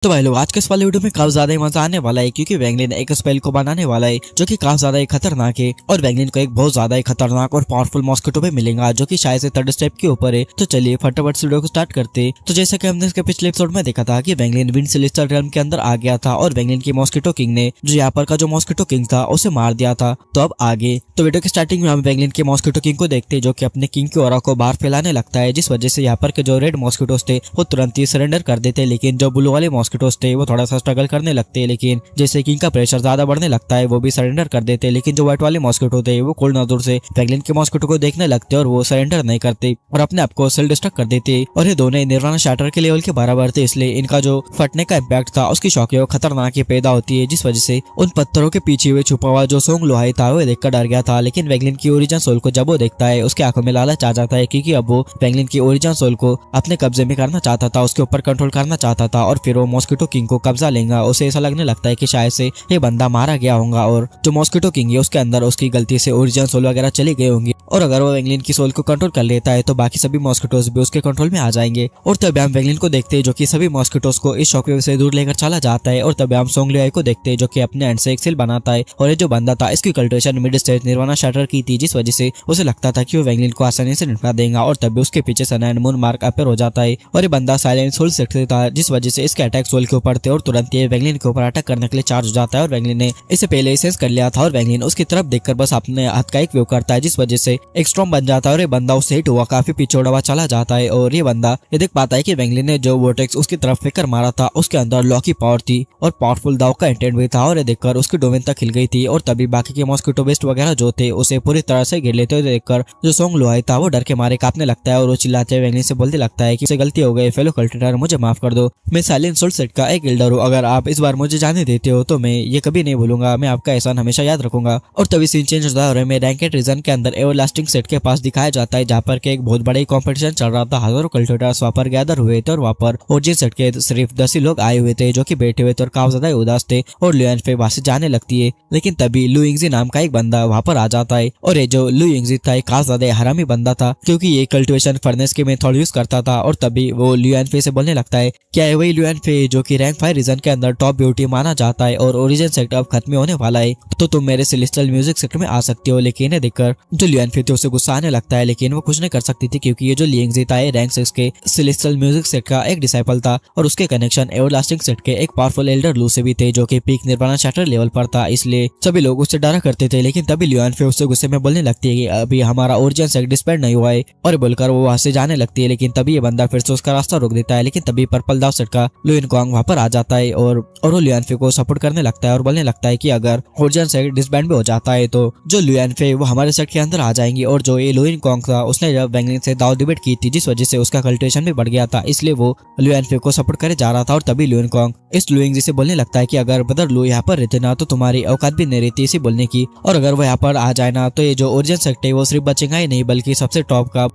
तो भाई लोग आज के इस वाले वीडियो में काफी ज्यादा मजा आने वाला है क्योंकि वैंगलिन एक स्पेल को बनाने वाला है जो कि काफी ज्यादा खतरनाक है और वैंगलिन को एक बहुत ज्यादा खतरनाक और पावरफुल मॉस्किटो पे मिलेगा जो कि शायद से थर्ड स्टेप के ऊपर है। तो चलिए फटाफट से वीडियो को स्टार्ट करते हैं। तो जैसा कि हमने इसके पिछले एपिसोड में देखा था कि वैंगलिन विंड सेलेस्टियल रियल्म के अंदर आ गया था और वैंगलिन की मॉस्किटो किंग ने जो यहाँ पर का जो मॉस्किटो किंग था उसे मार दिया था। तो अब आगे तो वीडियो की स्टार्टिंग में हम वैंगलिन के मॉस्किटो किंग को देखते हैं जो कि अपने किंग की ऑरा को बाहर फैलाने लगता है, जिस वजह से यहाँ पर के जो रेड मॉस्किटोस थे वो तुरंत ही सरेंडर कर देते, लेकिन जो ब्लू वाले मॉस्किटोस थे वो थोड़ा स्ट्रगल करने लगते हैं। लेकिन जैसे किंग का प्रेशर ज्यादा बढ़ने लगता है वो भी सरेंडर कर देते हैं, लेकिन जो व्हाइट वाले मॉस्किटो थे वो कोल्ड नजर से वैंगलिन के मॉस्किटो को देखने लगते और वो सरेंडर नहीं करते और अपने आप को सेल्फ डिस्ट्रक्ट कर देते। और ये दोनों निर्वाणा शैटर के लेवल के बराबर थे, इसलिए इनका जो फटने का इम्पैक्ट था उसकी शॉक खतरनाक पैदा होती है, जिस वजह से उन पत्थरों के पीछे हुए छुपा हुआ जो सोंग लोहाई था वो देखकर डर गया था। लेकिन वैंगलिन की ओरिजिन सोल को जब वो देखता है उसके आंखों में लालच आ जाता है क्योंकि अब वो वैंगलिन की ओरिजिन सोल को अपने कब्जे में करना चाहता था, उसके ऊपर कंट्रोल करना चाहता था और फिर वो मॉस्किटो किंग को कब्जा लेगा। उसे ऐसा लगने लगता है कि शायद से ये बंदा मारा गया होगा और जो मॉस्किटो किंग है उसके अंदर उसकी गलती से ओरिजिन सोल वगैरह चली गई होंगी और अगर वो वैंगलिन की सोल को कंट्रोल कर लेता है तो बाकी सभी मॉस्किटोस भी उसके कंट्रोल में आ जाएंगे। और तभी हम वैंगलिन को देखते हैं जो कि सभी मॉस्किटोस को इस शॉकवेव से दूर लेकर चला जाता है। और तभी हम सोंग लियाई को देखते हैं जो कि अपने एंड से एक सील बनाता है और ये जो बंदा था इसकी cultivation mid stage nirvana shatter की थी, जिस वजह से उसे लगता था कि वो वैंगलिन को आसानी से निपटा देगा। और तभी उसके पीछे सन एंड मून मार्क अपेयर हो जाता है और ये बंदा साइलेंट सोल से था, जिस वजह से इसके अटैक सोल के ऊपर थे और तुरंत ये वैंगलिन के ऊपर अटैक करने के लिए चार्ज हो जाता है। और वैंगलिन ने इसे पहले ही सेंस कर लिया था और वैंगलिन उसकी तरफ देखकर बस अपने हाथ का एक व्यू करता है, जिस वजह से एक स्टॉर्म बन जाता है और ये बंदा उससे हिट हुआ काफी पीछे उड़ा हुआ चला जाता है। और ये बंदा ये देख पाता है कि वैंगलिन ने जो वोर्टेक्स उसकी तरफ फेंकर मारा था उसके अंदर लॉ की पावर थी और पावरफुल दाव का इंटेंट भी था और ये देखकर उसकी डोमेन तक हिल गई थी। और तभी बाकी के मॉस्किटो बेस्ट वगैरह जो थे उसे पूरी तरह से घेर लेते हुए देखकर जो सोंग लोहाई था वो डर के मारे कांपने लगता है और वो चिल्लाते हुए वैंगलिन से बोलने लगता है कि उसे गलती हो गई, फेलो कल्टिवेटर मुझे माफ कर दो, मैं साइलेंट सोल सेट का एक गिल्डर हूँ, अगर आप इस बार मुझे जाने देते हो तो मैं ये कभी नहीं भूलूंगा, मैं आपका एहसान हमेशा याद रखूंगा। और तभी सीन चेंज होता है और हमें रैंकेड रीजन के अंदर एवरलास्टिंग सेट के पास दिखाया जाता है जहाँ पर के एक बहुत बड़े कॉम्पिटिशन चल रहा था। हजारों कल्टिवेटर्स वहाँ पर गैदर हुए थे और वहाँ पर ओरिजिन सेट के सिर्फ 10 ही लोग आए हुए थे जो कि बैठे हुए थे और काफी ज्यादा उदास थे। और लुआन फे वहाँ से जाने लगती है, लेकिन तभी लू यिंगजी नाम का एक बंदा वहाँ पर आ जाता है और ये जो लू यिंगजी था एक काफी ज्यादा हरामी बंदा था क्योंकि ये कल्टिवेशन फर्नेस के मेथड यूज करता था। और तभी वो लुआन फे से बोलने लगता है क्या है वही लुआन फे जो कि रैंक 5 रीजन के अंदर टॉप ब्यूटी माना जाता है और ओरिजिन सेक्टर अब खत्म होने वाला है, तो तुम मेरे सेलेस्टियल म्यूजिक सेक्टर में आ सकते हो। लेकिन ये देखकर जो लुआन फे थे उसे गुस्सा आने लगता है, लेकिन वो कुछ नहीं कर सकती थी क्योंकि ये जो लियंगजी था रैंक 6 के सेलेस्टियल म्यूजिक सेट का एक डिसाइपल था और उसके कनेक्शन एवरलास्टिंग सेट के एक पावरफुल एल्डर लू से भी थे जो कि पीक निर्वाणा शैटर लेवल पर था, इसलिए सभी लोग उससे डरा करते थे। लेकिन तभी लुआन फे उससे गुस्से में बोलने लगती है कि अभी हमारा ओरिजिन सेट डिस्पेंड नहीं हुआ है और बोलकर वो वहां से जाने लगती है। लेकिन तभी ये बंदा फिर से उसका रास्ता रोक देता है, लेकिन तभी पर्पल दाव सेट का लुइन कॉन्ग वहां पर आ जाता है और वो लुआन फे को सपोर्ट करने लगता है और बोलने लगता है कि अगर ओरिजिन सेट डिसबैंड भी हो जाता है तो जो लुआन फे वो हमारे सेट के अंदर आ जाएंगी। और जो ये लुइन कॉन्ग था उसने जब वैंगलिन से दाव डिबेट की थी जिस वजह से उसका कल्टिवेशन भी बढ़ गया था, इसलिए वो लुआन फे को सपोर्ट करे जा रहा था। और तभी लुइन कॉन्ग इस लू यिंगजी से बोलने लगता है कि अगर ब्रदर लू यहाँ पर रहते ना तो तुम्हारी औकात भी नहीं रहती इसी बोलने की, और अगर वो यहाँ पर आ जाए ना तो ये जो ओरिजिन सेट है वो सिर्फ बचेगा ही नहीं बल्कि सबसे टॉप का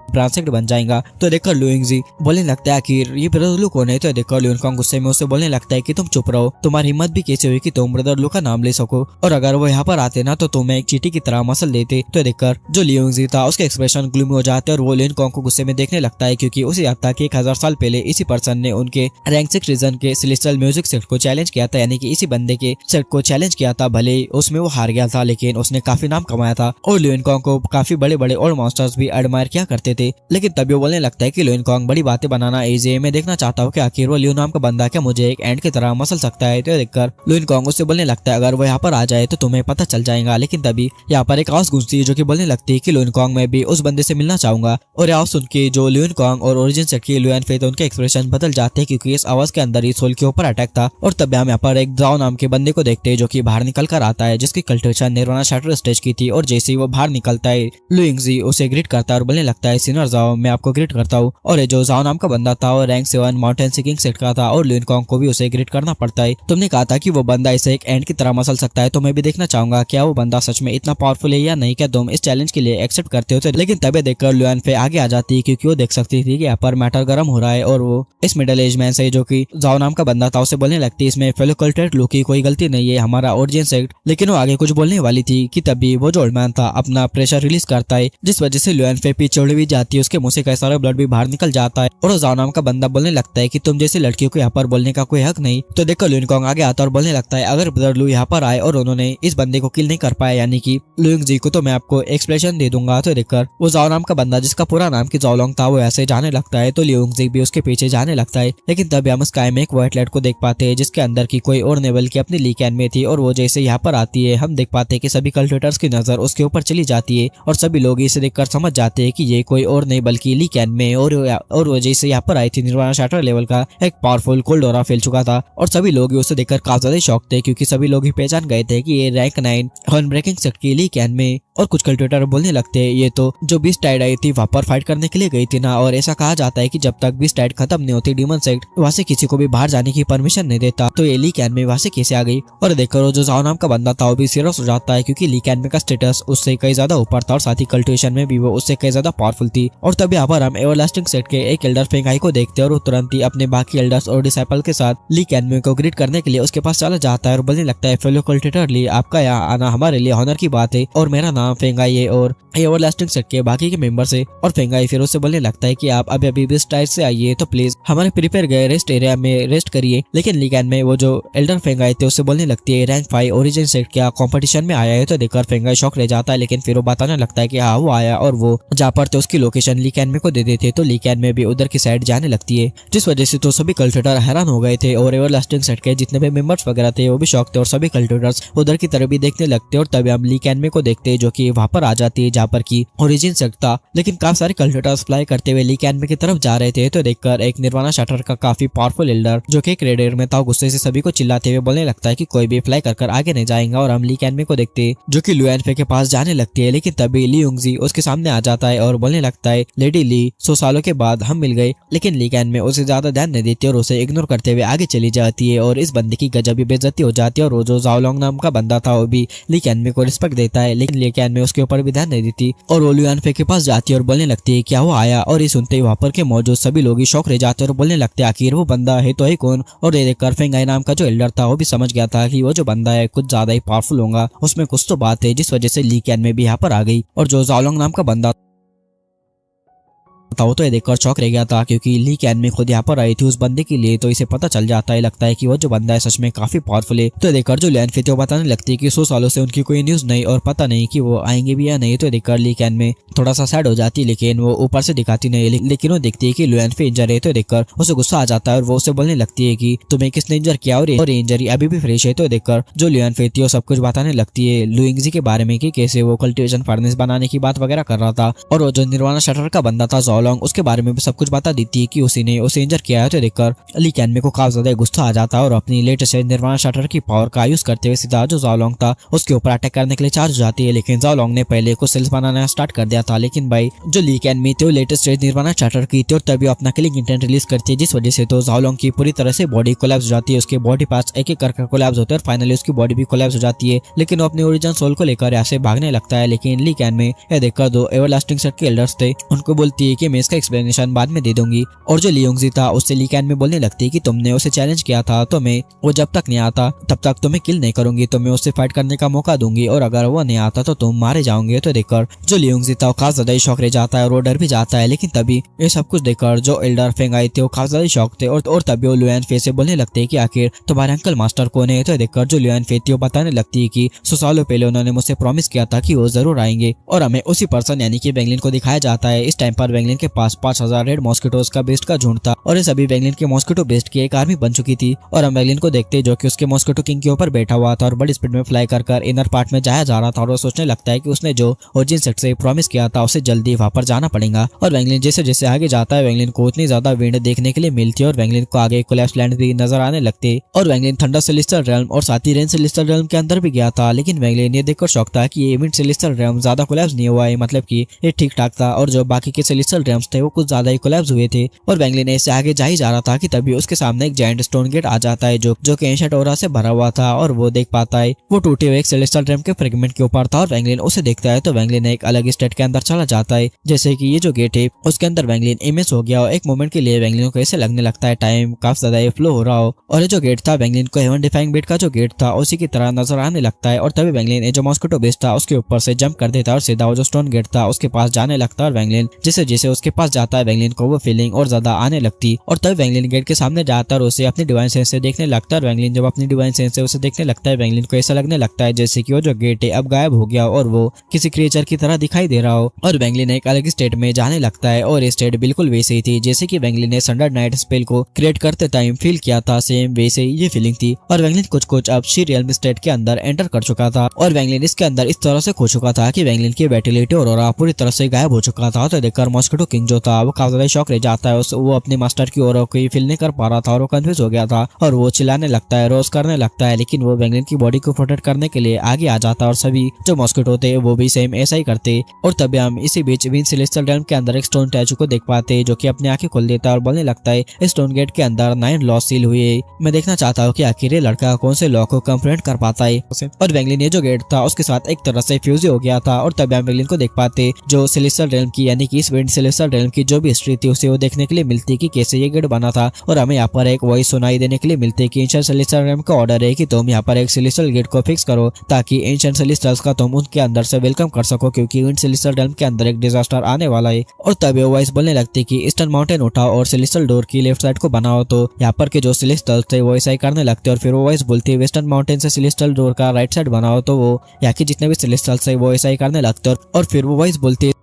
ब्रांचेड बन जाएगा। तो देखकर लू यिंगजी बोलने लगता है कि ये ब्रदर लू कौन है। तो देखकर लुइन कॉन्ग गुस्से में उससे बोलने लगता है कि तुम चुप रहो, तुम्हारी हिम्मत भी कैसे हुई कि तुम ब्रदर लू का नाम ले सको, और अगर वो यहाँ पर आते ना तो तुम्हें एक चीटी की तरह मसल देते। तो देखकर जो लू यिंगजी था उसके एक्सप्रेशन ग्लूमी हो जाते और वो लुइन कॉन्ग को गुस्से में देखने लगता है क्योंकि उसे याद था कि 1000 साल पहले इसी पर्सन ने उनके रैंक 6 रीजन के सेलेस्टियल म्यूजिक सेट को चैलेंज किया था, यानी कि इसी बंदे के सेट को चैलेंज किया था। भले उसमें वो हार गया था लेकिन उसने काफी नाम कमाया था और लुइन कॉन्ग को काफी बड़े बड़े और मॉन्स्टर्स भी एडमायर किया करते थे। लेकिन तभी बोलने लगता है कि लुइन कॉन्ग बड़ी बातें बनाना इजी है, मैं देखना चाहता हूँ कि आखिर वो लियो नाम का बंदा क्या मुझे एक एंड की तरह मसल सकता है। तो देखकर लुइन कॉन्ग उससे बोलने लगता है अगर वो यहाँ पर आ जाए तो तुम्हें पता चल जाएगा। लेकिन तभी यहाँ पर एक आवाज गूंजती है जो कि बोलने लगती है कि लुइन कॉन्ग मैं भी उस बंदे से मिलना चाहूंगा। और आवाज सुन के जो लुइन कॉन्ग और ओरिजिन सेट की लुआन फे उनके एक्सप्रेशन बदल जाते हैं क्योंकि इस आवाज के अंदर ही सोल के ऊपर अटैक था। और तब हम यहाँ पर एक जाओ नाम के बंदे को देखते हैं जो कि बाहर निकल कर आता है जिसकी कल्टिवेशन निर्वाणा शैटर स्टेज की थी। और जैसे ही वो बाहर निकलता है लू यिंगजी उसे ग्रीट करता है और बोलने लगता है सीनियर जाओ मैं आपको ग्रीट करता हूँ। और जो जाओ नाम का बंदा था वो रैंक 7 माउंटेन सीकिंग सेट का था और लुइन कॉन्ग को भी उसे ग्रीट करना पड़ता है। तुमने कहा था कि वो बंदा इसे एक एंड की तरह मसल सकता है, तो मैं भी देखना चाहूंगा क्या वो बंदा सच में इतना पावरफुल है या नहीं, क्या तुम इस चैलेंज के लिए एक्सेप्ट करते हो। लेकिन तभी देखकर लुआन फे आगे आ जाती है क्योंकि वो देख सकती थी कि यहाँ पर मैटर गर्म हो रहा है और वो इस मिडिल एज मैन से जो कि जाओ नाम का बंदा था उसे बोलने लगती है इसमें फेलो कल्टिवेटर लू की कोई गलती नहीं है, हमारा ओरिजिन सेट। लेकिन वो आगे कुछ बोलने वाली थी कि तभी वो जो ओल्ड मैन था अपना प्रेशर रिलीज करता है जिस वजह से लुआन फे पीछे उड़ भी जाती है उसके मुंह से कई सारा ब्लड भी बाहर निकल जाता है और जाओ नाम का बंदा बोलने लगता है कि तुम जैसी लड़कियों को यहाँ पर बोलने का कोई हक नहीं। तो देखो लुइनकॉन्ग आगे आता है और बोलने लगता है अगर ब्रदर लू यहाँ पर आए और उन्होंने इस बंदे को किल नहीं कर पाया यानी कि लुइंग जी को, तो मैं आपको एक्सप्लेनेशन दे दूंगा। तो देखकर वो जाओ नाम का बंदा जिसका पूरा नाम की जाओलोंग था वो ऐसे जाने लगता है। तो लियोंग जी भी उसके पीछे जाने लगता है, लेकिन तभी हम स्काई में एक व्हाइट लाइट को देख पाते हैं जिसके अंदर की कोई और नहीं बल्कि अपनी ली कैन में थी। और वो जैसे यहाँ पर आती है हम देख पाते हैं कि सभी कल्टिवेटर्स की नजर उसके ऊपर चली जाती है और सभी लोग इसे देखकर समझ जाते हैं कि ये कोई और नहीं बल्कि ली कैन में। और वो जैसे यहाँ पर आई थी निर्वाणा शाटर लेवल का एक पावरफुल कोल्ड ऑरा फैल चुका था और सभी लोग उसे देखकर काफी ज्यादा शॉक थे, क्योंकि सभी लोग ही पहचान गए थे कि ये रैंक 9 अनब्रेकिंग सेट की ली कैन में। और कुछ कल्टिवेटर बोलने लगते हैं ये तो जो बीस्ट टाइड आई थी वहां पर फाइट करने के लिए गई थी ना, और ऐसा कहा जाता है कि जब तक बीस्ट टाइड खत्म नहीं होती डीमन सेक्ट वहां से किसी को भी बाहर जाने की परमिशन नहीं देता। तो ये ली कैन में वहां से कैसे आ गई। और देखकर जो जाओ नाम का बंदा था वो भी सीरियस हो जाता है, क्योंकि ली कैन में का स्टेटस उससे कई ज्यादा ऊपर था और साथ ही कल्टिवेशन में भी वो उससे कई ज्यादा पावरफुल थी। और तभी यहाँ पर हम एवरलास्टिंग सेट के एक एल्डर फेंगाई को देखते हैं और वो तुरंत ही अपने बाकी एल्डर्स और डिसाइपल के साथ ली कैन में को ग्रीट करने के लिए उसके पास चला जाता है और बोलने लगता है फेलो कल्टिवेटर ली, आपका यहाँ आना हमारे लिए ऑनर की बात है और मेरा नाम फेंगाई है और एवरलास्टिंग सेट के बाकी के मेंबर से। और फेंगाई फिर उससे बोलने लगता है कि आप अभी बीस्ट टाइड से आइए तो प्लीज हमारे प्रिपेयर गए रेस्ट एरिया में रेस्ट करिए। लेकिन ली कैन में वो जो एल्डर फेंगाई थे उससे बोलने लगती है रैंक 5 ओरिजिन सेट क्या कंपटीशन में आया है। तो देखकर फेंगाई शॉक रह जाता है, लेकिन फिर वो बताने लगता है कि हाँ वो आया और वो जहाँ पर थे उसकी लोकेशन ली कैन में को दे देते। तो ली कैन में भी उधर की साइड जाने लगती है, जिस वजह से तो सभी कल्टिवेटर हैरान हो गए थे और एवरलास्टिंग सेट के जितने भी मेंबर्स वगैरह थे वो भी शॉक थे और सभी कल्टिवेटर्स उधर की तरफ भी देखने लगते। और तभी हम ली कैन में को देखते हैं जो कि वहां पर आ जाती है जहाँ पर की ओरिजिन सेट था। लेकिन काफी सारे कल्टिवेटर्स फ्लाई करते हुए ली कैन में की तरफ जा रहे थे। तो देखकर एक निर्वाणा शाटर का काफी पावरफुल एल्डर जो कि एक रेड एयर में था गुस्से से सभी को चिल्लाते हुए बोलने लगता है कि कोई भी फ्लाई कर आगे नहीं जाएगा। और हम ली कैन में को देखते जो कि लुएनफे के पास जाने लगती है, लेकिन तभी ली युंगजी उसके सामने आ जाता है और बोलने लगता है लेडी ली 100 सालों के बाद हम मिल गए। लेकिन ली कैन में उसे ज्यादा ध्यान नहीं देती और उसे इग्नोर करते हुए आगे चली जाती है और इस बंदे की गजब बेइज्जती हो जाती है। और वो जो जाओलोंग नाम का बंदा था वो भी ली कैन में को रिस्पेक्ट देता है, लेकिन ली कैन में उसके ऊपर भी ध्यान नहीं देती और वो लुएनफे के पास जाती है और बोलने लगती है क्या वो आया। और ये सुनते ही वहां पर के मौजूद सभी लोग शौक रह जाते हैं और बोलने लगते हैं आखिर वो बंदा है तो है कौन। और ये देखकर फेंगाई नाम का जो एल्डर था वो भी समझ गया था कि वो जो बंदा है कुछ ज्यादा ही पावरफुल होगा, उसमें कुछ तो बात है, जिस वजह से ली कैन में भी यहाँ पर आ गई। और जो जाओलोंग नाम का बंदा वो तो ये देखकर शौक रह गया था, क्योंकि ली कैन में खुद यहाँ पर आई थी उस बंदे के लिए। तो इसे पता चल जाता है, लगता है कि वो जो बंदा है सच में काफी पावरफुल है। तो ये देखकर जो लुएनफे थे वो बताने लगती है कि 100 सालों से उनकी कोई न्यूज नहीं और पता नहीं कि वो आएंगे भी या नहीं। तो देखकर ली कैन में थोड़ा सा सैड हो जाती है, लेकिन वो ऊपर से दिखाती नहीं, लेकिन वो देखती है कि लुएनफे इंजर है। तो देखकर उसे गुस्सा आ जाता है और वो उसे बोलने लगती है कि तुम्हें किसने इंजर किया और इंजरी अभी भी फ्रेश है। तो देखकर जो लुएनफे थी वो सब कुछ बताने लगती है लुइंगजी के बारे में कि कैसे वो कल्टिवेशन फर्नेस बनाने की बात वगैरह कर रहा था। और वो जो निर्वाणा शटर का बंदा था जाओलोंग उसके बारे में सब कुछ बता देती है कि उसी ने उसे इंजर किया है। तो देखकर ली कैन में को काफी ज्यादा गुस्सा आ जाता है और अपनी लेटेस्ट निर्वाणा शटर की पावर का यूज करते हुए सीधा जो जाओलोंग था उसके ऊपर अटैक करने के लिए चार्ज हो जाती है। लेकिन जाओलोंग ने पहले कुछ सेल्स बनाना स्टार्ट कर दिया था, लेकिन भाई जो ली कैन में थे वो लेटेस्ट निर्वाणा शटर की थी और तभी अपना किलिंग इंटेंट रिलीज करती है, जिस वजह से तो जाओलोंग की पूरी तरह से बॉडी कोलैप्स हो जाती है। उसके बॉडी पार्ट्स एक एक करके कोलैप्स होते हैं और फाइनली उसकी बॉडी भी कोलैप्स हो जाती है। लेकिन वो अपनी ओरिजिनल सोल को लेकर यहाँ से भागने लगता है। लेकिन ली कैन में यह देखकर दो एवरलास्टिंग सेट के एल्डर्स थे उनको बोलती है कि मैं इसका एक्सप्लेनेशन बाद में दे दूंगी। और जो लियोंगजी था उससे ली कैन में बोलने लगती है कि तुमने उसे चैलेंज किया था तो मैं वो जब तक नहीं आता तब तक तुम्हें किल नहीं करूंगी, तो मैं उससे फाइट करने का मौका दूंगी और अगर वो नहीं आता तो तुम मारे जाओगे। तो देखकर जो लियोंगजी था वो काफी ज्यादा शौक रह जाता है और वो डर भी जाता है। लेकिन तभी ये सब कुछ देखकर जो एल्डर फेंगाई थे वो काफी ज्यादा शौक थे और तभी वो लुएनफे से बोलने लगते है कि आखिर तुम्हारे अंकल मास्टर कौन है। तो देखकर जो लुएनफे थी वो बताने लगती है कि 100 सालों पहले उन्होंने मुझसे प्रॉमिस किया था कि वो जरूर आएंगे और हमें उसी पर्सन यानी कि वेंगलिन को दिखाया जाता है। इस टाइम पर वेंगलिन के पास 5000 रेड मॉस्किटोज का बेस्ट का झुंड था और ये सभी वेंगलिन के मॉस्किटो बेस्ट की एक आर्मी बन चुकी थी। और हम वेंगलिन को देखते जो कि उसके मॉस्किटो किंग के ऊपर बैठा हुआ था और बड़ी स्पीड में फ्लाई कर इनर पार्ट में जाया जा रहा था और वो सोचने लगता है कि उसने जो ओरिजिन सेट से प्रॉमिस किया था उसे जल्दी वहां पर जाना पड़ेगा। और वेंगलिन जैसे जैसे आगे जाता है वेंगलिन को उतनी ज्यादा विंड देखने के लिए मिलती है और वेंगलिन को आगे कोलैप्स लैंड भी नजर आने लगते और वेंगलिन थंडर सेलेस्टियल रेल्म और साथ ही रेन सेलेस्टियल रेल्म के अंदर भी गया था। लेकिन वेंगलिन ये देखकर शौक था कि ये मिड सेलेस्टियल रेल्म ज्यादा कोलैप्स नहीं हुआ है, मतलब कि ये ठीक ठाक था और जो बाकी के सेलेस्टियल रेल्म्स थे वो कुछ ज्यादा ही कोलैप्स हुए थे। और वेंगलिन ऐसे आगे जा ही जा रहा था कि तभी उसके सामने एक जायंट स्टोन गेट आ जाता है जो कि एंशिएंट ऑरा से भरा हुआ था और वो देख पाता है वो टूटे हुए एक सेलेस्टियल रेल्म के फ्रेगमेंट के ऊपर था और वेंगलिन उसे देखता है तो वेंगलिन एक अलग स्टेट के अंदर चला जाता है। जैसे कि ये जो गेट है उसके अंदर वेंगलिन इमेज हो गया और एक मोमेंट के लिए वेंगलिन को ऐसे लगने लगता है टाइम काफी ज्यादा फ्लो हो रहा हो और ये जो गेट था वेंगलिन को हेवन डिफाइंग बेट का जो गेट था उसी की तरह नजर आने लगता है। और तभी वेंगलिन जो मॉस्किटो बेस था उसके ऊपर से जंप कर देता है और सीधा वो जो स्टोन गेट था उसके पास जाने लगता है और वेंगलिन जैसे जैसे उसके पास जाता है वैंगलिन को वो फीलिंग और ज्यादा आने लगती और तब वैंगलिन गेट के सामने जाता है और उसे अपनी डिवाइन सेंस से देखने लगता है। वैंगलिन जब अपनी डिवाइन सेंस से उसे देखने लगता है वैंगलिन को ऐसा लगने लगता है जैसे कि वो जो गेट है अब गायब हो गया और वो किसी क्रिएचर की तरह दिखाई दे रहा हो और वैंगलिन एक अलग स्टेट में जाने लगता है और ये स्टेट बिल्कुल वैसे ही थी जैसे कि वैंगलिन ने सनडर नाइट स्पेल को क्रिएट करते टाइम फील किया था। सेम वैसे ही ये फीलिंग थी और वैंगलिन कुछ अब शी रियल स्टेट के अंदर एंटर कर चुका था और वैंगलिन इसके अंदर इस तरह से खो चुका था कि वैंगलिन की विटैलिटी और ऑरा पूरी तरह से गायब हो चुका था। तो देखकर मॉस्किटो किंग जो था वो काफी ज्यादा शॉक रह जाता है। वो अपने मास्टर की ऑरा को फील नहीं कर पा रहा था और वो कंफ्यूज हो गया था और वो चिल्लाने लगता है, रोज करने लगता है, लेकिन वो वैंगलिन की बॉडी को प्रोटेक्ट करने के लिए आगे आ जाता और सभी जो मॉस्किटो थे वो भी सेम ऐसा ही करते। और तभी हम इसी बीच विन सेलेस्टियल रेल्म के अंदर एक स्टोन स्टैचू को देख पाते जो कि अपनी आंखें खोल देता है और बोलने लगता है इस स्टोन गेट के अंदर 9 लॉ सील हुए। मैं देखना चाहता हूँ कि आखिर ये लड़का कौन से लॉ को कंप्लीट कर पाता है। और वैंगलिन ये जो गेट था उसके साथ एक तरह से फ्यूज हो गया था और तभी हम वैंगलिन को देख पाते जो सेलेस्टियल रेल्म की यानी कि इस विन सेलेस्टियल रेल्म की जो भी हिस्ट्री थी उसे वो देखने के लिए मिलती कि कैसे ये गेट बना था। और हमें यहाँ पर एक वॉइस सुनाई देने के लिए मिलती कि एंशिएंट सेलेस्टियल रेल्म का ऑर्डर है कि तुम यहाँ पर एक सेलेस्टियल गेट को फिक्स करो ताकि एंशिएंट सेलेस्टियल्स का तुम उनके अंदर से वेलकम कर सको क्योंकि विन सेलेस्टियल रेल्म के अंदर एक डिजास्टर आने वाला है। और तभी वो वॉइस बोलने लगती कि ईस्टर्न माउंटेन उठाओ और सेलेस्टियल डोर की लेफ्ट साइड को बनाओ। तो यहाँ पर के जो सेलेस्टियल्स थे वो ऐसा ही करने लगते और फिर वो वॉइस बोलती है वेस्टर्न माउंटेन से सेलेस्टियल डोर का राइट साइड बनाओ। तो वो यहाँ के जितने भी सेलेस्टियल्स थे वो ऐसा ही करने लगते और फिर वो वॉइस बोलती है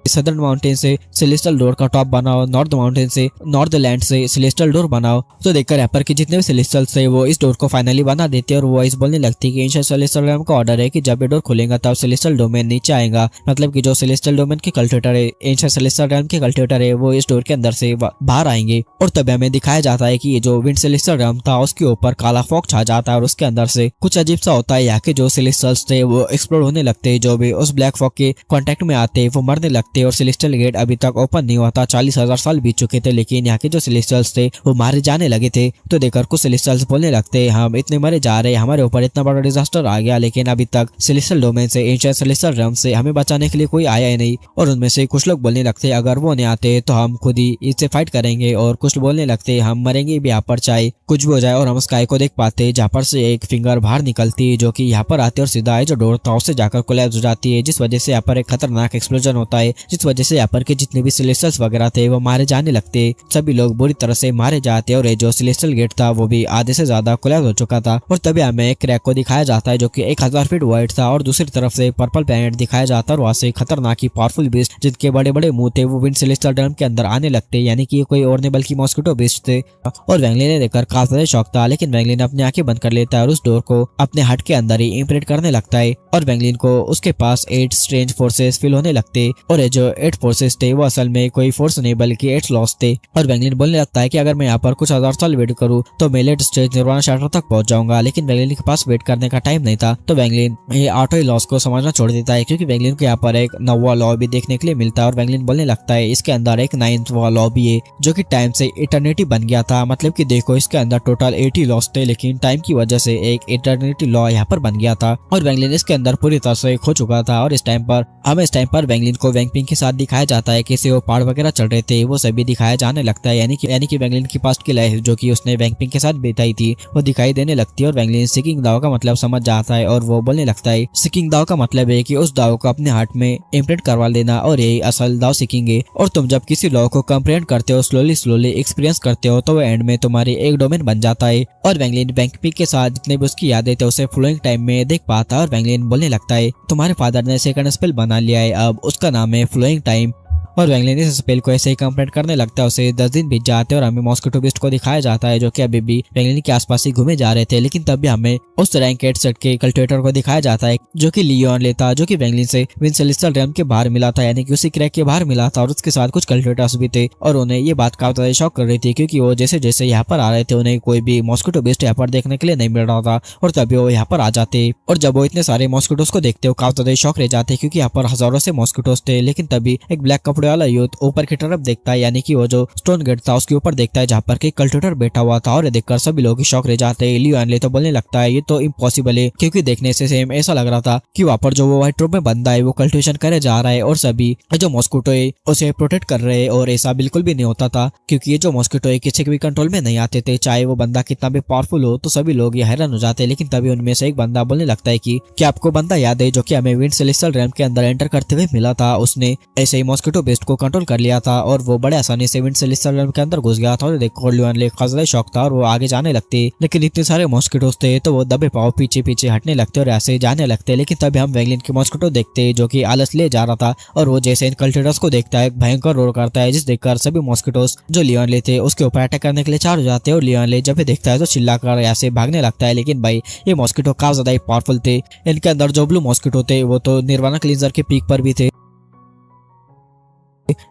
सदर्न माउंटेन से सेलेस्टियल डोर का टॉप बनाओ, नॉर्थ माउंटेन से नॉर्थ लैंड से सेलेस्टियल डोर बनाओ। तो देखकर यहाँ पर कि जितने भी सेलेस्टियल्स थे वो इस डोर को फाइनली बना देते और वो वॉइस बोलने लगती है कि एंशिएंट सेलेस्टियल रेल्म का ऑर्डर है कि जब ये डोर खुलेगा तब सेलेस्टियल डोमेन नीचे आएगा। मतलब कि जो सेलेस्टियल डोमेन के कल्टिवेटर है, एंशिएंट सेलेस्टियल रेल्म के कल्टिवेटर है, वो इस डोर के अंदर से बाहर आएंगे। और तभी हमें दिखाया जाता है कि ये जो विंड सेलेस्टियल रेल्म था उसके ऊपर काला फॉग छा जाता है और उसके अंदर से कुछ अजीब सा होता है। यहाँ के जो सेलेस्टियल्स थे वो एक्सप्लोड होने लगते, जो भी उस ब्लैक फॉग के कॉन्टेक्ट में आते वो मरने लगते और सेलेस्टियल गेट अभी तक ओपन नहीं हुआ था। 40,000 साल बीत चुके थे लेकिन यहाँ के जो सेलेस्टियल्स थे वो मारे जाने लगे थे। तो देखकर कुछ सेलेस्टियल्स बोलने लगते हम इतने मरे जा रहे, हमारे ऊपर इतना बड़ा डिजास्टर आ गया लेकिन अभी तक सेलेस्टियल डोमेन से एंशिएंट सेलेस्टियल रेल्म से हमें बचाने के लिए कोई आया ही नहीं। और उनमें से कुछ लोग बोलने लगते अगर वो नहीं आते तो हम खुद ही इससे फाइट करेंगे और कुछ बोलने लगते हम मरेंगे भी यहाँ पर चाहे कुछ भी हो जाए। और हम स्काई को देख पाते जहाँ पर से एक फिंगर बाहर निकलती जो कि यहाँ पर आती और सीधा जो डोर था उससे जाकर कोलैप्स हो जाती है, जिस वजह से यहाँ पर एक खतरनाक एक्सप्लोजन होता है, जिस वजह से यहाँ पर के जितने भी सेलेस्टियल्स वगैरह थे वो मारे जाने लगते। सभी लोग बुरी तरह से मारे जाते और जो सेलेस्टियल गेट था वो भी आधे से ज्यादा कोलैप्स हो चुका था। और तभी हमें एक क्रैक को दिखाया जाता है जो कि 1000 फीट वाइड था और दूसरी तरफ से पर्पल प्लैनेट दिखाया जाता है और वहां से खतरनाक ही पावरफुल बीस्ट जिनके बड़े बड़े मुंह थे वो विंड सेलेस्टियल रेल्म के अंदर आने लगते, यानी कि कोई और नहीं बल्कि मॉस्किटो बीस्ट थे। और वैंगलिन ने देखकर काफी ज्यादा शौक था लेकिन वैंगलिन अपनी आंखें बंद कर लेता है और उस डोर को अपने हट के अंदर ही इंप्रेट करने लगता है। और वैंगलिन को उसके पास 8 स्ट्रेंज फोर्सेस फील होने लगते और ये जो 8 फोर्सेस थे वो असल में कोई फोर्स नहीं बल्कि 8 लॉस थे। और वैंगलिन बोलने लगता है कि अगर मैं यहाँ पर कुछ 1000 साल वेट करूँ तो मैं लेट स्टेज निर्वाणा शाटर तक पहुंच जाऊंगा, लेकिन वैंगलिन के पास वेट करने का टाइम नहीं था। तो वैंगलिन ये 8 लॉस को समझना छोड़ देता है क्योंकि वैंगलिन को यहाँ पर एक 9वां लॉ भी देखने के लिए मिलता है और वैंगलिन बोलने लगता है इसके अंदर एक 9वां लॉ भी है जो कि टाइम से इटर्निटी बन गया था। मतलब कि देखो इसके अंदर टोटल 80 लॉस थे लेकिन टाइम की वजह से एक इटर्निटी लॉ यहाँ पर बन गया था और वैंगलिन इसके अंदर पूरी तरह से खो चुका था। और इस टाइम पर वैंगलिन को वैंगपिंग के साथ दिखाया जाता है कैसे वो पहाड़ वगैरह चढ़ रहे थे वो सभी दिखाया जाने लगता है, यानी कि वैंगलिन की पास्ट की लाइफ जो कि उसने वैंगपिंग के साथ बिताई थी वो दिखाई देने लगती है। और वैंगलिन सिकिंग दाव का मतलब समझ जाता है और वो बोलने लगता है सिकिंग दाव का मतलब है कि उस दाव को अपने हार्ट में इम्प्रिंट करवा लेना और यही असल दाव सीखेंगे। और तुम जब किसी लॉ को कंप्रेहेंड करते हो, स्लोली एक्सपीरियंस करते हो तो वो एंड में तुम्हारी एक डोमेन बन जाता है। और वैंगलिन वैंगपिंग के साथ जितने भी उसकी यादें थे उसे फ्लोइंग टाइम में देख पाता है और वैंगलिन बोलने लगता है तुम्हारे फादर ने सेकंड स्पेल बना लिया है, अब उसका नाम है फ्लोइंग टाइम। और वैंगलिन इस स्पेल को ऐसे ही कंप्लीट करने लगता है। उसे 10 दिन बीत जाते हैं और हमें मॉस्किटो बीस्ट को दिखाया जाता है जो कि अभी भी वैंगलिन के आसपास ही घूमे जा रहे थे, लेकिन तब भी हमें उस रैंक 8 सेट के कल्टिवेटर को दिखाया जाता है जो कि लियोन लेता जो कि वैंगलिन से विंड सेलेस्टियल रेल्म के बाहर मिला था, यानी कि उसी क्रैक के बाहर मिला था और उसके साथ कुछ कल्टिवेटर्स भी थे। और उन्हें ये बात काफी ज्यादा शॉक कर रही थी क्योंकि वो जैसे जैसे यहाँ पर आ रहे थे उन्हें कोई भी मॉस्किटो बीस्ट यहाँ पर देखने के लिए नहीं मिल रहा था और तभी वो यहाँ पर आ जाते और जब वो इतने सारे मॉस्किटोस को देखते हो काफी ज्यादा शॉक रह जाते क्योंकि यहाँ पर हजारों से मॉस्किटोस थे। लेकिन तभी एक ब्लैक कपड़ों कपड़े वाला यूथ ऊपर की तरफ देखता है, यानी कि वो जो स्टोन गेट था उसके ऊपर देखता है जहाँ पर कि कल्टिवेटर बैठा हुआ था। और ये देखकर सभी लोग शौक रह जाते हैं। लियो एनले तो बोलने लगता है ये तो इम्पॉसिबल है, क्योंकि देखने से सेम ऐसा लग रहा था कि वहाँ पर जो वो व्हाइट रूम में बंदा है वो कल्टिवेशन करे जा रहा है और सभी जो मॉस्किटो है उसे प्रोटेक्ट कर रहे हैं। और ऐसा बिल्कुल भी नहीं होता था, क्योंकि ये जो मॉस्किटो है किसी के भी कंट्रोल में नहीं आते थे, चाहे वो बंदा कितना भी पावरफुल हो। तो सभी लोग ये हैरान हो जाते हैं। लेकिन तभी उनमें से एक बंदा बोलने लगता है कि क्या आपको बंदा याद है जो कि हमें विंड सेलेस्टियल रैम के अंदर एंटर करते हुए मिला था? उसने ऐसे ही मॉस्किटो बेस्ट को कंट्रोल कर लिया था और वो बड़े आसानी से विंड सेलेस्टियल रैम के अंदर घुस गया था। और देखो लियो एनले खासा शौक था और वो आगे जाने लगते, लेकिन इतने सारे मॉस्किटोस थे तो वो दबे पाव पीछे पीछे हटने लगते और ऐसे जाने लगते। लेकिन तभी हम वैंगलिन के मॉस्किटो देखते जो कि आलस ले जा रहा था और वो जैसे इन कल्टिवेटर्स को देखता है भयंकर रोर करता है, जिस देखकर सभी मॉस्किटोस जो लियो एनले थे उसके ऊपर अटैक करने के लिए चार्ज हो जाते हैं। और लियो एनले जब भी देखता है तो चिल्लाकर ऐसे भागने लगता है। लेकिन भाई ये मॉस्किटो काफी ज्यादा पावरफुल थे। इनके अंदर जो ब्लू मॉस्किटो थे वो तो निर्वाणा क्लींजर के पीक पर भी थे,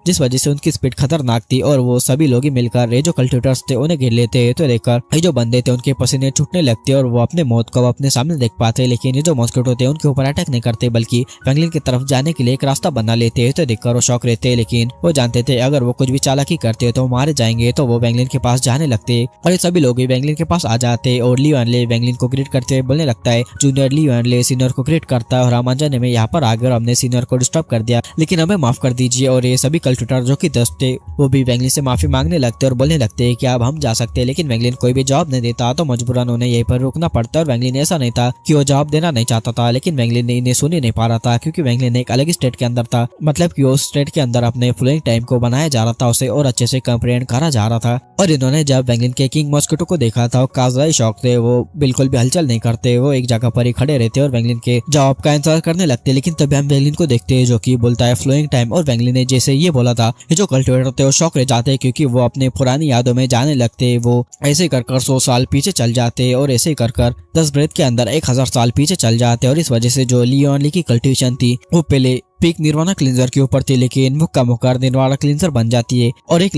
जिस वजह से उनकी स्पीड खतरनाक थी। और वो सभी लोग ही मिलकर ये जो कल्टिवेटर्स थे उन्हें घेर लेते। तो देखकर ये जो बंदे थे उनके पसीने छूटने लगते और वो अपने मौत को अपने सामने देख पाते। लेकिन ये जो मॉस्किटो थे उनके ऊपर अटैक नहीं करते, बल्कि वैंगलिन की तरफ जाने के लिए एक रास्ता बना लेते। तो देखकर वो शौक रहते, लेकिन वो जानते थे अगर वो कुछ भी चालाकी करते तो मारे जाएंगे। तो वो वैंगलिन के पास जाने लगते और ये सभी लोग वैंगलिन के पास आ जाते। और लियो एनले वैंगलिन को ग्रीट करते हुए बोलने लगता है जूनियर लियो एनले सीनियर को ग्रीट करता है और हम अनजाने में यहाँ पर आगे और हमने सीनियर को डिस्टर्ब कर दिया, लेकिन हमें माफ कर दीजिए। और ये सभी कल्टिवेटर जो कि 10 थे वो भी वैंगलिन से माफी मांगने लगते और बोलने लगते हैं कि अब हम जा सकते हैं। लेकिन वैंगलिन कोई भी जवाब नहीं देता तो मजबूरन उन्हें यहीं पर रुकना पड़ता। और वैंगलिन ऐसा नहीं था कि वो जवाब देना नहीं चाहता था, लेकिन वैंगलिन ने इन्हें सुन ही नहीं पा रहा था, क्योंकि वैंगलिन एक अलग स्टेट के अंदर था। मतलब कि उस स्टेट के अंदर अपने फ्लोइंग टाइम को बनाया जा रहा था, उसे और अच्छे से कंप्रीहेंड करा जा रहा था। और इन्होंने जब वैंगलिन के किंग मॉस्किटो को देखा था वो काफी शौक थे, वो बिल्कुल भी हलचल नहीं करते, वो एक जगह पर ही खड़े रहते और वैंगलिन के जवाब का इंतजार करने लगते। लेकिन तभी हम वैंगलिन को देखते हैं जो कि बोलता है फ्लोइंग टाइम। और वैंगलिन ने जैसे ये बोला था ये जो कल्टिवेटर थे वो शौक रह जाते, क्योंकि वो अपने पुरानी यादों में जाने लगते। वो ऐसे कर 100 साल पीछे चल जाते और ऐसे कर 10 ब्रेथ के अंदर 1000 साल पीछे चल जाते। और इस वजह से जो लियो एनले की कल्टिवेशन थी वो पहले पीक निर्वाणा क्लींजर के ऊपर थी, लेकिन मुक्का मुक्कर निर्वाणा क्लींजर बन जाती है। और एक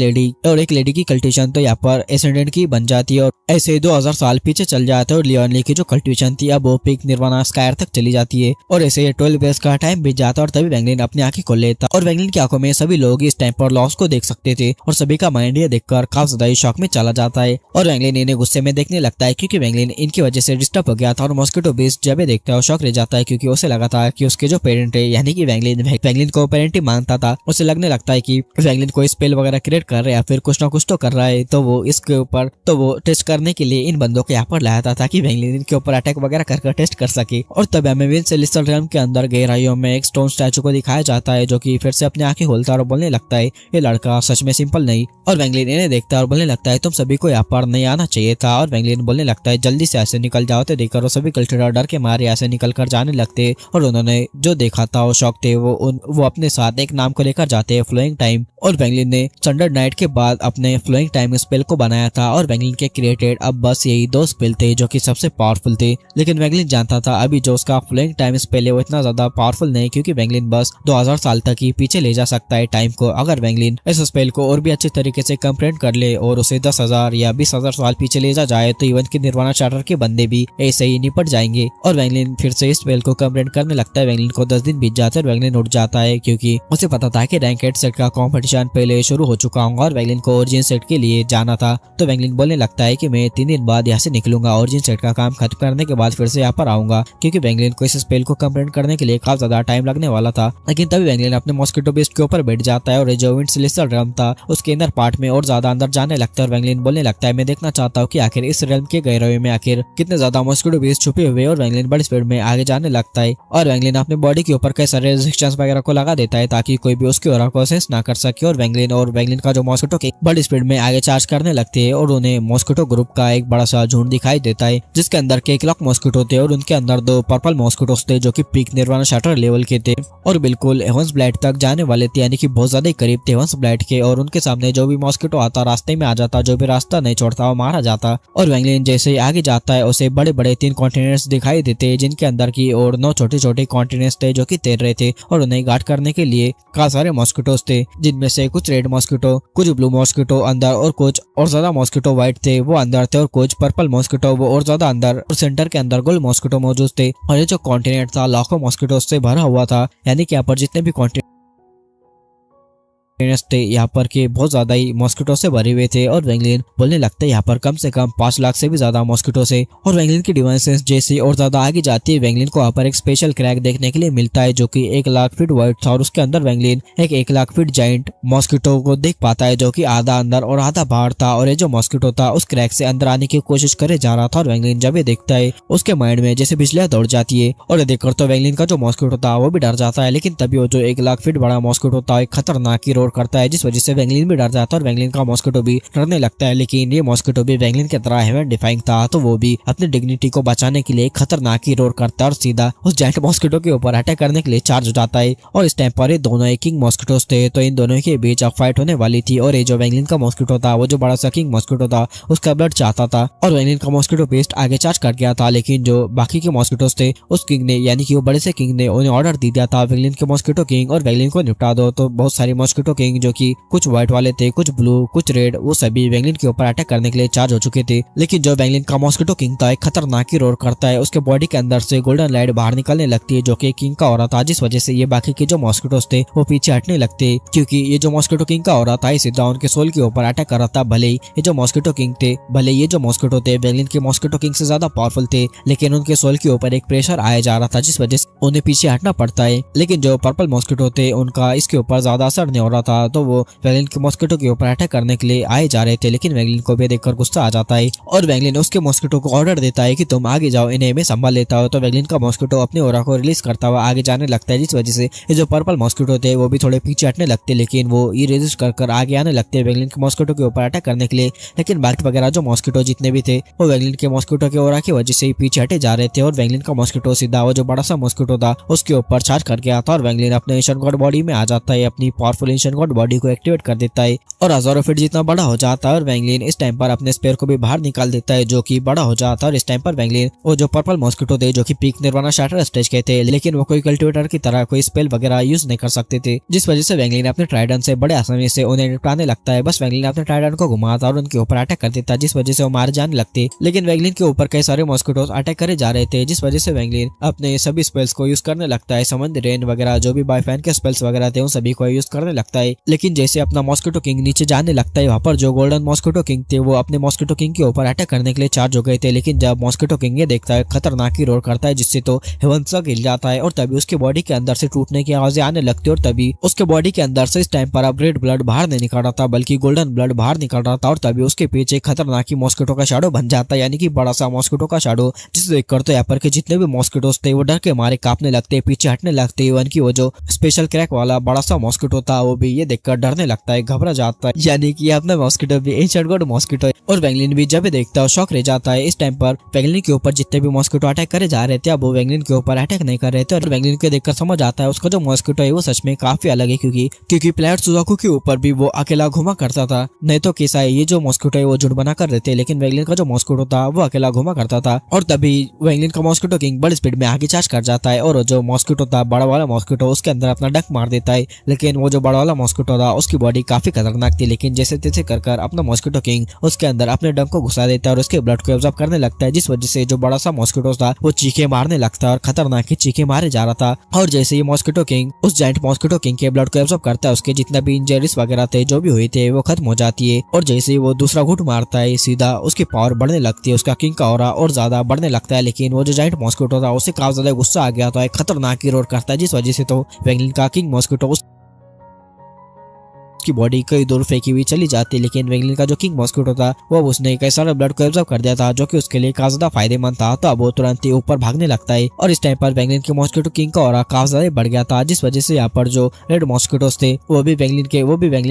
लेडी की कल्टिवेशन तो यहाँ पर एसेंडेंट की बन जाती है और ऐसे 2000 साल पीछे चल जाते हैं। और लियो एनले की जो कल्टिवेशन थी अब वो पीक निर्वाणा स्कायर तक चली जाती है। और ऐसे 12 बेस का टाइम बीत जाता है और तभी वैंगलिन अपनी आंखें खोल लेता और वैंगलिन की आंखों में सभी लोग इस टाइम पर लॉस को देख सकते थे और सभी का माइंड ये देखकर काफी ज्यादा शॉक में चला जाता है। और वैंगलिन इन्हें गुस्से में देखने लगता है, क्योंकि वैंगलिन इनकी वजह से डिस्टर्ब हो गया था। और मॉस्किटो बीस्ट जब देखता है शॉक रह जाता है, क्योंकि उसे लगा था कि उसके जो पेरेंट है यानी कि वैंगलिन को पेरेंट ही मानता था। उसे लगने लगता है कि वैंगलिन कोई स्पेल वगैरह क्रिएट कर रहा है या फिर कुछ ना कुछ तो कर रहा है। तो वो इसके ऊपर वो टेस्ट करने के लिए इन बंदों को यहाँ पर लाया था ताकि वैंगलिन के ऊपर अटैक वगैरह कर टेस्ट कर सके। और तब हमें विंड सेलेस्टियल रैम के अंदर गहराइयों में एक स्टोन स्टैचू को दिखाया जाता है जो कि फिर से अपनी आंखें खोलता है और बोलने लगता है ये लड़का सच में सिंपल नहीं। और वैंगलिन इन्हें देखता है और बोलने लगता है तुम सभी को यहाँ पर नहीं आना चाहिए था। और वैंगलिन बोलने लगता है जल्दी से ऐसे निकल जाओ। तो देखकर वो सभी कल्टिवेटर डर के मारे ऐसे निकल कर जाने लगते और उन्होंने जो देखा था वो शौक थे वो अपने साथ एक नाम को लेकर जाते हैं फ्लोइंग टाइम। और वैंगलिन ने थंडर नाइट के बाद अपने फ्लोइंग टाइम स्पेल को बनाया था और वैंगलिन के क्रिएटेड अब बस यही 2 स्पेल थे जो कि सबसे पावरफुल थे। लेकिन वैंगलिन जानता था अभी जो उसका फ्लोइंग टाइम स्पेल है वो इतना ज्यादा पावरफुल नहीं, क्योंकि वैंगलिन बस 2000 साल तक ही पीछे ले जा सकता है टाइम को। अगर वैंगलिन इस स्पेल को और भी अच्छे तरीके से कंप्लीट कर ले और उसे 10,000 या 20,000 साल पीछे ले जा जाए तो इवन की निर्वाणा चार्टर के बंदे भी ऐसे ही निपट जाएंगे। और वैंगलिन फिर से इस स्पेल को कंप्लीट करने लगता है। वैंगलिन को 10 दिन बीत जाते हैं और वैंगलिन उठ जाता है, क्योंकि उसे पता था कि रैंक 8 सेट का कंपटीशन पहले शुरू हो चुका होगा और वैंगलिन को ओरिजिन सेट के लिए जाना था। तो वैंगलिन बोलने लगता है कि मैं 3 दिन बाद यहाँ से निकलूंगा, ओरिजिन सेट का काम खत्म करने के बाद फिर से यहाँ पर आऊंगा, क्योंकि वैंगलिन को इस स्पेल को कंप्लीट करने के लिए काफी ज्यादा टाइम लगने वाला था। लेकिन तभी वैंगलिन अपने मॉस्किटो बेस्ट के ऊपर बैठ जाता है और जो विंड सेलेस्टियल रैम था उसके इंदर पार्ट में और ज्यादा अंदर जाने लगता है। और वैंगलिन बोलने लगता है मैं देखना चाहता हूँ कि आखिर इस रैम के गहराई में आखिर कितने ज्यादा मॉस्किटो बेस्ट छुपे हुए। और वैंगलिन बड़ी स्पीड में आगे जाने लगता है और वैंगलिन अपने बॉडी के ऊपर कई सारे रेजिस्टेंस वगैरह को लगा देता है ताकि कोई भी उसके ऑरा को सेंस ना कर सके। और वैंगलिन का जो मॉस्किटो के बड़ी स्पीड में आगे चार्ज करने लगते हैं और उन्हें मॉस्किटो ग्रुप का एक बड़ा सा झुंड दिखाई देता है, जिसके अंदर के 1 लाख मॉस्किटो थे और उनके अंदर 2 पर्पल मॉस्किटोस थे जो कि पीक निर्वाणा शाटर लेवल के थे और बिल्कुल हेवंस ब्लाइट तक जाने वाले थे, यानी कि बहुत ज्यादा करीब थे हेवंस ब्लाइट के। और उनके सामने जो भी मॉस्किटो आता रास्ते में आ जाता, जो भी रास्ता नहीं छोड़ता वो मारा जाता। और वैंगलिन जैसे ही आगे जाता है उसे बड़े बड़े 3 कॉन्टिनेंट्स दिखाई देते हैं, जिनके अंदर की और 9 छोटे छोटे कॉन्टिनेंट्स थे जो कि तैर रहे थे और उन्हें गार्ड करने के लिए काफी सारे मॉस्किटोस थे, जिनमें से कुछ रेड मॉस्किटो, कुछ ब्लू मॉस्किटो अंदर और कुछ और ज्यादा मॉस्किटो व्हाइट थे वो अंदर थे और कुछ पर्पल मॉस्किटो वो और ज्यादा अंदर और सेंटर के अंदर गोल्ड मॉस्किटो मौजूद थे। और ये जो कॉन्टिनेंट था लाखों मॉस्किटो से भरा हुआ था, यानी कि यहाँ पर जितने भी कॉन्टिनेंट थे यहाँ पर के बहुत ज्यादा ही मॉस्किटो से भरे हुए थे। और वेंगलिन बोलने लगता है यहाँ पर कम से कम 5 लाख से भी ज्यादा मॉस्किटो से। और वेंगलिन की डिवाइसेस जैसे और ज्यादा आगे जाती है, वेंगलिन को यहाँ पर एक स्पेशल क्रैक देखने के लिए मिलता है जो कि 1 लाख फीट वाइड था। और उसके अंदर वेंगलिन एक 1 लाख फीट जाइंट मॉस्किटो को देख पाता है जो कि आधा अंदर और आधा बाहर था। और ये जो मॉस्किटो था उस क्रैक से अंदर आने की कोशिश करे जा रहा था। और वेंगलिन जब ये देखता है उसके माइंड में जैसे बिजलियां दौड़ जाती है। और ये देखकर तो वेंगलिन का जो मॉस्किटो था वो भी डर जाता है। लेकिन तभी वो जो 1 लाख फीट बड़ा मॉस्किटो था एक खतरनाक की रोर करता है, जिस वजह से वेंगलिन भी डर जाता है। और वेंगलिन का मॉस्किटो भी डरने लगता है। लेकिन ये मॉस्किटो भी वेंगलिन की तरह हेवन डिफाइंग था, तो वो भी अपनी डिग्निटी को बचाने के लिए खतरनाक की रोर करता है और सीधा उस जायंट मॉस्किटो के ऊपर अटैक करने के लिए चार्ज हो जाता है। और इस टाइम पर ये दोनों एक किंग मॉस्किटोस थे, तो इन दोनों के बीच अब फाइट होने वाली थी। और ये जो वेंगलिन का मॉस्किटो था वो जो बड़ा सा किंग मॉस्किटो था उसका ब्लड चाहता था। और वेंगलिन का मॉस्किटो बेस्ट आगे चार्ज कर गया था। लेकिन जो बाकी के मॉस्किटोस थे उस किंग ने यानी कि वो बड़े से किंग ने उन्हें ऑर्डर दे दिया था वेंगलिन के मॉस्किटो किंग और वेंगलिन को निपटा दो। तो बहुत सारे मॉस्किटो किंग जो कि कुछ व्हाइट वाले थे, कुछ ब्लू, कुछ रेड, वो सभी वेंगलिन के ऊपर अटैक करने के लिए चार्ज हो चुके थे। लेकिन जो वेंगलिन का मॉस्किटो किंग था एक खतरनाक की रोर करता है। उसके बॉडी के अंदर से गोल्डन लाइट बाहर निकलने लगती है जो कि किंग का ऑरा था, जिस वजह से ये बाकी के जो मॉस्किटोस थे वो पीछे हटने लगते, क्योंकि ये जो मॉस्किटो किंग का ऑरा था सीधा उनके सोल के ऊपर अटैक कर रहा था। भले ही ये जो मॉस्किटो किंग थे, भले ये जो मॉस्किटो थे वेंगलिन के मॉस्किटो किंग से ज्यादा पावरफुल थे, लेकिन उनके सोल के ऊपर एक प्रेशर आया जा रहा था जिस वजह से उन्हें पीछे हटना पड़ता है। लेकिन जो पर्पल मॉस्किटो थे उनका इसके ऊपर ज्यादा असर नहीं हो रहा था, तो वो वेंगलिन के मॉस्किटो के ऊपर अटैक करने के लिए आए जा रहे थे। लेकिन वेंगलिन को भी देखकर गुस्सा आ जाता है और वेंगलिन उसके मॉस्किटो को ऑर्डर देता है कि तुम आगे जाओ, इन्हें मैं संभाल लेता हूँ। तो वेंगलिन का मॉस्किटो अपने ओरा को रिलीज करता हुआ आगे जाने लगता है, जिस वजह से ये जो पर्पल मॉस्किटो थे वो भी थोड़े पीछे हटने लगते, लेकिन वो ये रेजिस्ट कर आगे आने लगते हैं वेंगलिन के मॉस्किटो के ऊपर अटैक करने के लिए। लेकिन बाकी वगैरह जो मॉस्किटो जितने भी थे वो वेंगलिन के मॉस्किटो के ओरा की वजह से ही पीछे हटे जा रहे थे। और वेंगलिन का मॉस्किटो सीधा वो जो बड़ा सा मॉस्किटो था उसके ऊपर चार्ज कर गया था। और वेंगलिन अपने एंशिएंट गॉड बॉडी में आ जाता है, अपनी पावरफुल एंशिएंट गॉड बॉडी को एक्टिवेट कर देता है और हजारों फीट जितना बड़ा हो जाता है। और वेंगलिन इस टाइम पर अपने स्पेयर को भी बाहर निकाल देता है जो कि बड़ा हो जाता है। और इस टाइम पर वेंगलिन वो जो पर्पल मॉस्किटो थे जो कि पीक निर्वाणा शाटर स्टेज के थे, लेकिन वो कोई कल्टिवेटर की तरह कोई स्पेल वगैरह यूज नहीं कर सकते थे, जिस वजह से वेंगलिन अपने ट्राइडन से बड़े आसानी से उन्हें निपटाने लगता है। बस वेंगलिन अपने ट्राइडन को घुमाता और उनके ऊपर अटैक कर देता, जिस वजह से वो मारे जाने लगते। लेकिन वेंगलिन के ऊपर कई सारे मॉस्किटोस अटैक करे जा रहे थे, जिस वजह से वेंगलिन अपने सभी स्पेल्स को यूज करने लगता है। समंदर रेन वगैरह जो भी बायफैन के स्पेल्स वगैरह थे उन सभी को यूज करने लगता है। लेकिन जैसे अपना मॉस्किटो किंग नीचे जाने लगता है, वहाँ पर जो गोल्डन मॉस्किटो किंग थे वो अपने मॉस्किटो किंग के ऊपर अटैक करने के लिए चार्ज हो गए थे। लेकिन जब मॉस्किटो किंग ये देखता है खतरनाक की रोर करता है, जिससे तो हेवन सा हिल जाता है और तभी उसके बॉडी के अंदर से टूटने की आवाजें आने लगती है। और तभी उसके बॉडी के अंदर से इस टाइम पर अब रेड ब्लड बाहर नहीं निकल रहा था बल्कि गोल्डन ब्लड बाहर निकल रहा था। और तभी उसके पीछे खतरनाक की मॉस्किटो का शैडो बन जाता है, यानी कि बड़ा सा मॉस्किटो का शैडो, जिसे देखकर तो यहाँ पर के जितने भी मॉस्किटोस थे वो डर के मारे कांपने लगते, पीछे हटने लगते। इवन की वो जो स्पेशल क्रैक वाला बड़ा सा मॉस्किटो था वो भी ये देखकर डरने लगता है, घबरा जाता है, यानी कि अपना मॉस्किटो भी एंशिएंट गॉड मॉस्किटो है। और वेंगलिन भी जब देखता है शॉक रह जाता है। इस टाइम पर वेंगलिन के ऊपर जितने भी मॉस्किटो अटैक करे जा रहे थे अब वो वेंगलिन के ऊपर अटैक नहीं कर रहे थे। और वेंगलिन को देखकर समझ आता है उसका जो मॉस्किटो है वो सच में काफी अलग है, क्योंकि प्लेनेट सुजाकू के ऊपर भी वो अकेला घुमा करता था। नहीं तो कैसा है ये जो मॉस्किटो है वो झुंड बना कर रहते, लेकिन वेंगलिन का जो मॉस्किटो था वो अकेला घुमा करता था। और तभी वेंगलिन का मॉस्किटो किंग बड़ी स्पीड में आगे चार्ज कर जाता है और जो मॉस्किटो था बड़ा वाला मॉस्किटो उसके अंदर अपना डंक मार देता है। लेकिन वो जो बड़ा वाला मॉस्किटो था उसकी बॉडी काफी खतरनाक थी, लेकिन जैसे तैसे कर अपना मॉस्किटो किंग उसके अंदर अपने डंक को घुसा देता है और उसके ब्लड को एब्जॉर्ब करने लगता है, जिस वजह से जो बड़ा सा मॉस्किटो था वो चीखे मारने लगता है और खतरनाक ही चीखे मारे जा रहा था। और जैसे ही मॉस्किटो किंग उस जायंट मॉस्किटो किंग के ब्लड को एब्जॉर्ब करता है उसके जितना भी इंजरीज वगैरह थे जो भी हुए थे वो खत्म हो जाती है। और जैसे ही वो दूसरा घुट मारता है सीधा उसकी पावर बढ़ने लगती है, उसका किंग का ऑरा और ज्यादा बढ़ने लगता है। लेकिन वो जो जायंट मॉस्किटो था उसे काफी ज्यादा गुस्सा आ गया था, खतरनाक की रोर करता है, जिस वजह से तो वेंगलिन का किंग मॉस्किटो की बॉडी कई दूर फेंकी हुई चली जाती। लेकिन वेंगलिन का जो किंग मॉस्किटो था वो उसने कई सारे ब्लड को एब्जॉर्ब कर दिया था जो कि उसके लिए काफी ज्यादा फायदेमंद था। तो अब वो तुरंत ही ऊपर भागने लगता है और इस टाइम पर वेंगलिन के मॉस्किटो किंग का ऑरा काफी ज्यादा बढ़ गया था, जिस वजह से यहाँ पर जो रेड मॉस्किटोस थे वो भी वेंगलिन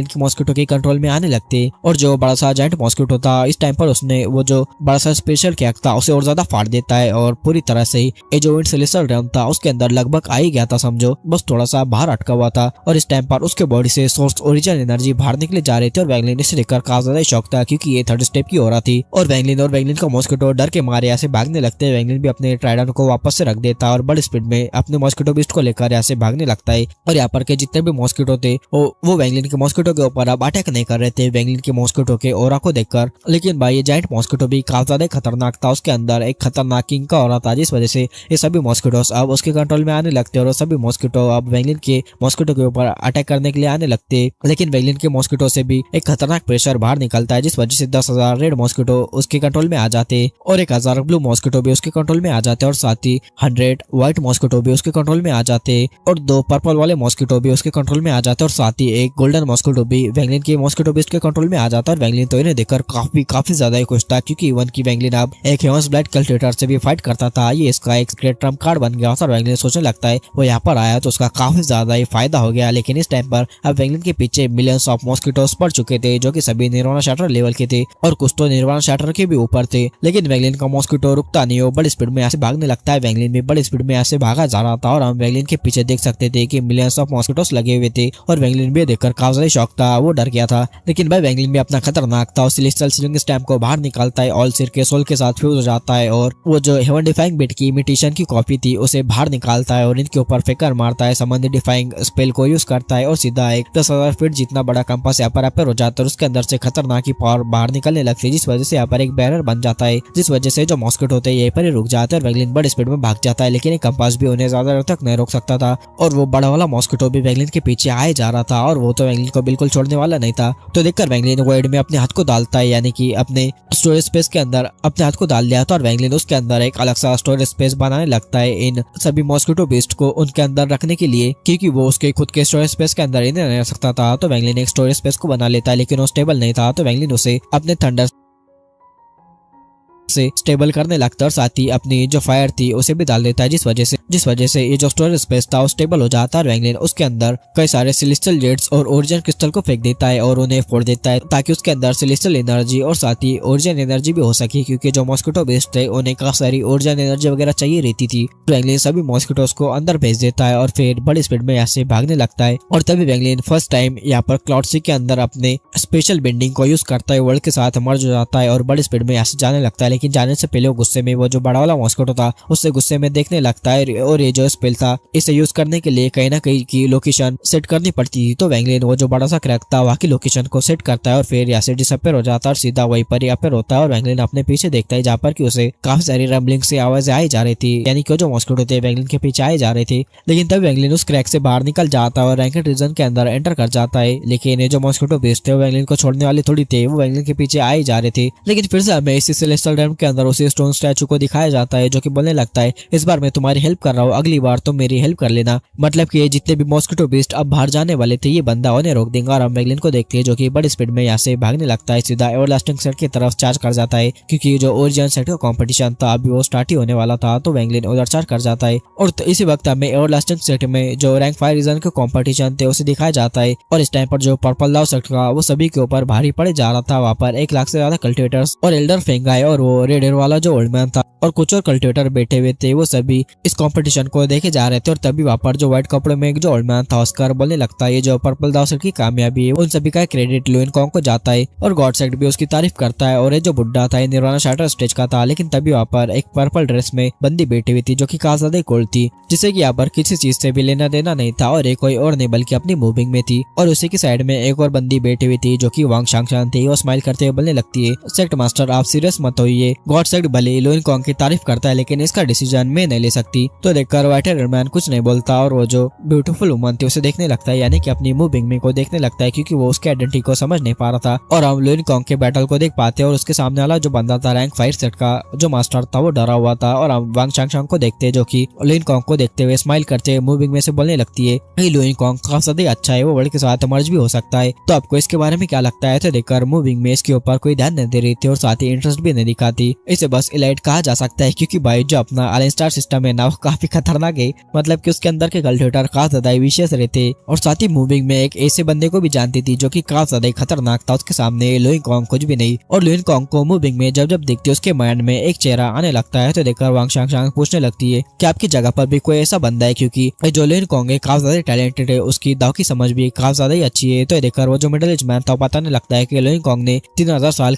के मॉस्किटो के कंट्रोल में आने लगते। और जो बड़ा सा जायंट मॉस्किटो था इस टाइम पर उसने वो जो बड़ा सा स्पेशल कैक था उसे और ज्यादा फाड़ देता है और पूरी तरह से ये जो सेलेस्टियल रेल्म था उसके अंदर लगभग आ ही गया था, समझो बस थोड़ा सा बाहर अटका हुआ था। और इस टाइम पर उसके बॉडी से सोर्स ओरिजिनल एनर्जी बाहर निकले जा रहे थे और वेंगलिन इसे लेकर काफी ज्यादा शौक था, क्योंकि ये थर्ड स्टेप की हो रहा थी। और वेंगलिन का मॉस्किटो डर के मारे यहाँ से भागने लगते हैं। वेंगलिन भी अपने ट्राइडन को वापस से रख देता है और बड़ी स्पीड में अपने मॉस्किटो बीस्ट को लेकर यहाँ से भागने लगता है। और यहाँ पर के जितने भी मॉस्किटो थे वो वेंगलिन के मॉस्किटो के ऊपर अब अटैक नहीं कर रहे थे वेंगलिन के मॉस्किटो के ऑरा को देखकर। लेकिन भाई ये जायंट मॉस्किटो भी काफी ज्यादा खतरनाक था, उसके अंदर एक खतरनाक किंग का ऑरा था, जिस वजह से ये सभी मॉस्किटोस अब उसके कंट्रोल में आने लगते और सभी मॉस्किटो अब वेंगलिन के मॉस्किटो के ऊपर अटैक करने के लिए आने लगते। लेकिन वैंगलिन के मॉस्किटो से भी एक खतरनाक प्रेशर बाहर निकलता है, जिस वजह से 10,000 रेड मॉस्किटो उसके कंट्रोल में आ जाते और 1,000 ब्लू मॉस्किटो भी उसके कंट्रोल में आ जाते और साथ ही 100 व्हाइट मॉस्किटो भी उसके कंट्रोल में आ जाते और 2 पर्पल वाले मॉस्किटो भी उसके कंट्रोल में आ जाते और साथ ही एक गोल्डन मॉस्किटो भी वैंगलिन के मॉस्किटो बेस्ट के कंट्रोल में आ जाता है। और वैंगलिन तो इन्हें देखकर काफी ज्यादा खुश था, क्योंकि इवन की वैंगलिन अब एक हेवंस ब्लड कल्टिवेटर से भी फाइट करता था। ये इसका एक ग्रेट ट्रम्प कार्ड बन गया और वैंगलिन सोचने लगता है वो यहाँ पर आया तो उसका काफी ज्यादा ही फायदा हो गया। लेकिन इस टाइम पर अब वैंगलिन के पीछे मिलियंस ऑफ मॉस्किटोस पड़ चुके थे, जो कि सभी निर्वाणा शैटर लेवल के थे और कुछ तो निर्वाणा शैटर के भी ऊपर थे। लेकिन वैंगलिन का मॉस्किटो रुकता नहीं, वो बड़ी स्पीड में ऐसे भागने लगता है। वैंगलिन भी बड़ी स्पीड में ऐसे भागा जा रहा था और हम वैंगलिन के पीछे देख सकते थे कि मिलियंस ऑफ मॉस्किटोस लगे हुए थे और वैंगलिन भी देखकर काफी शौक था, वो डर गया था। लेकिन भाई वैंगलिन भी अपना खतरनाक था और सेलेस्टियल स्लिंग स्टैम्प को बाहर निकालता है, ऑल सिर के सोल के साथ फ्यूज हो जाता है और वो जो हेवन डिफाइंग बिट की इमिटेशन की कॉपी थी उसे बाहर निकालता है और इनके ऊपर फेकर मारता है, समंदर डिफाइंग स्पेल को यूज करता है और सीधा एक 10,000 फीट जितना बड़ा कंपास यहाँ पर अपर हो जाता है और उसके अंदर से खतरनाक ही पावर बाहर निकलने लगती है, जिस वजह से यहाँ पर एक बैरियर बन जाता है, जिस वजह से जो मॉस्किटो होते हैं यहीं पर ही रुक जाते हैं और वैंगलिन बड़ी स्पीड में भाग जाता है। लेकिन कंपास भी उन्हें ज्यादा देर तक नहीं रोक सकता था और वो बड़ा वाला मॉस्किटो भी वैंगलिन के पीछे आए जा रहा था और वो तो वैंगलिन को बिल्कुल छोड़ने वाला नहीं था। तो देखकर वैंगलिन वॉइड में अपने हाथ को डालता है, यानी कि अपने स्टोरेज स्पेस के अंदर अपने हाथ को डाल लिया था और वैंगलिन उसके अंदर एक अलग सा स्टोरेज स्पेस बनाने लगता है इन सभी मॉस्किटो बीस्ट को उनके अंदर रखने के लिए, क्योंकि वो उसके खुद के स्टोरेज स्पेस के अंदर ही नहीं रह सकता था। तो वैंगलिन एक स्टोरेज स्पेस को बना लेता है, लेकिन वो स्टेबल नहीं था, तो वैंगलिन उसे अपने थंडर से स्टेबल करने लगता है और साथ ही अपनी जो फायर थी उसे भी डाल देता है, जिस वजह से ये जो स्टोरेज स्पेस था वो स्टेबल हो जाता है। वैंगलिन उसके अंदर कई सारे सेलेस्टियल जेट्स और ओरिजिन क्रिस्टल को फेंक देता है और उन्हें फोड़ देता है, ताकि उसके अंदर सेलेस्टियल एनर्जी और साथ ही ओरिजिन एनर्जी भी हो सके, क्योंकि जो मॉस्किटो बेस्ट थे उन्हें काफी सारी ओरिजिन एनर्जी वगैरह चाहिए रहती थी। वैंगलिन सभी मॉस्किटोस को अंदर भेज देता है और फिर बड़ी स्पीड में ऐसे भागने लगता है और तभी वैंगलिन फर्स्ट टाइम यहाँ पर क्लाउड सी के अंदर अपने स्पेशल बेंडिंग को यूज करता है, वर्ल्ड के साथ मर्ज हो जाता है और बड़ी स्पीड में ऐसे जाने लगता है। लेकिन जाने से पहले गुस्से में वो जो बड़ा वाला मॉस्किटो था उससे गुस्से में देखने लगता है और ये जो स्पेल था इसे यूज करने के लिए कहीं ना कहीं की लोकेशन सेट करनी पड़ती थी। तो वैंगलिन वो जो बड़ा सा क्रैक था वहाँ की लोकेशन को सेट करता है और फिर यहाँ से डिसअपियर हो जाता है और सीधा वहीं पर ही अपेयर होता है और वैंगलिन अपने पीछे देखता है जहाँ पर कि उसे काफी सारी रम्बलिंग से आवाजें आई जा रही थी, यानी कि जो मॉस्किटो थे वैंगलिन के पीछे आए जा रहे थे। लेकिन तब वैंगलिन उस क्रैक से बाहर निकल जाता है और रैंकेड रीजन के अंदर एंटर कर जाता है। लेकिन ये जो मॉस्किटो बेस्ट थे वो वैंगलिन को छोड़ने वाले थोड़ी थे, वो वैंगलिन के पीछे आए जा रहे थे। लेकिन फिर से हमें इसी सेलेस्टियल रेल्म के अंदर उसी स्टोन स्टैचू को दिखाया जाता है, जो कि बोलने लगता है इस बार मैं तुम्हारी हेल्प कर रहा हूँ, अगली बार तुम मेरी हेल्प कर लेना। मतलब कि ये जितने भी मॉस्किटो बीस्ट अब बाहर जाने वाले थे ये बंदा उन्हें रोक देंगे। और हम वैंगलिन को देखते हैं जो कि बड़ी स्पीड में यहाँ से भागने लगता है, सीधा एवरलास्टिंग सेट की तरफ चार्ज कर जाता है, क्योंकि जो ओरिजिन सेट का कंपटीशन था अभी वो स्टार्ट ही होने वाला था। तो वैंगलिन उधर चार्ज कर जाता है और तो इसी वक्त हमें एवरलास्टिंग सेट में जो रैंक 5 रीजन के कंपटीशन थे उसे दिखाया जाता है और इस टाइम पर जो पर्पल दाव सेट था वो सभी के ऊपर भारी पड़े जा रहा था। वहाँ पर 1 लाख से ज्यादा कल्टिवेटर्स और एल्डर फेंगाए और वो रेड एयर वाला जो ओल्ड मैन था और कुछ और कल्टिवेटर बैठे हुए थे, वो सभी इस कंपटीशन को देखे जा रहे थे। और तभी वहाँ पर जो व्हाइट कपड़े में एक जो ओल्ड मैन था ऑस्कर बोलने लगता है ये जो पर्पल दाव सेट की कामयाबी है उन सभी का क्रेडिट लुइन कॉन्ग को जाता है और गॉड सेट भी उसकी तारीफ करता है। और ये जो बुड्ढा था निर्वाणा शैटर स्टेज का था, लेकिन तभी वहाँ पर एक पर्पल ड्रेस में बंदी बैठी हुई थी जो कि काफी ज्यादा कोल्ड थी, जिसे कि यहाँ पर किसी चीज से भी लेना देना नहीं था और एक कोई और नहीं बल्कि अपनी मूविंग में थी। और उसी की साइड में एक और बंदी बैठी हुई थी जो कि वांग शांगशान थी, वो स्माइल करते हुए बोलने लगती है सेक्ट मास्टर आप सीरियस मत होइए, गॉड सेट भले लुइन कॉन्ग की तारीफ करता है लेकिन इसका डिसीजन मैं नहीं ले सकती। तो देखकर व्हाइट हेयर मैन कुछ नहीं बोलता और वो जो ब्यूटीफुल वुमन थी उसे देखने लगता है, यानी कि अपनी मूविंग में को देखने लगता है, क्योंकि वो उसके आइडेंटिटी को समझ नहीं पा रहा था। और हम लुइन कॉन्ग के बैटल को देख पाते हैं और उसके सामने वाला जो बंदा था रैंक 5 सेट का जो मास्टर था वो डरा हुआ था। और हम वांग शांगशान को देखते हैं जो कि लुइन कॉन्ग को देखते हुए स्माइल करते हुए मूविंग में से बोलने लगती है लुइन कॉन्ग काफी ज्यादा अच्छा है, वो वर्ल्ड के साथ मर्ज भी हो सकता है। तो आपको इसके बारे में क्या लगता है? तो देखकर मूविंग में इसके ऊपर कोई ध्यान नहीं दे रही थी और साथ ही इंटरेस्ट भी नहीं दिखाती। इसे बस इलाइट कहा जा सकता है, क्योंकि भाई जो अपना अलाइन सिस्टम है ना वो काफी खतरनाक है, मतलब कि उसके अंदर के कल्टिवेटर काफी ज्यादा विशेष रहते और साथ ही मूविंग में एक ऐसे बंदे को भी जानती थी जो कि काफी ज्यादा खतरनाक था, उसके सामने लुइन कॉन्ग कुछ भी नहीं। और लुइन कॉन्ग को मूविंग में जब जब देखती है उसके माइंड में एक चेहरा आने लगता है। तो देखकर वांग शांगशांग पूछने लगती है कि आपकी जगह पर भी कोई ऐसा बंदा है, क्योंकि जो लुइन कॉन्ग है काफी ज्यादा टैलेंटेड है, उसकी दाव की समझ भी काफी ज्यादा ही अच्छी है। तो देखकर वो जो मिडिल एज मैन था बताने लगता है कि लुइन कॉन्ग ने 3000 साल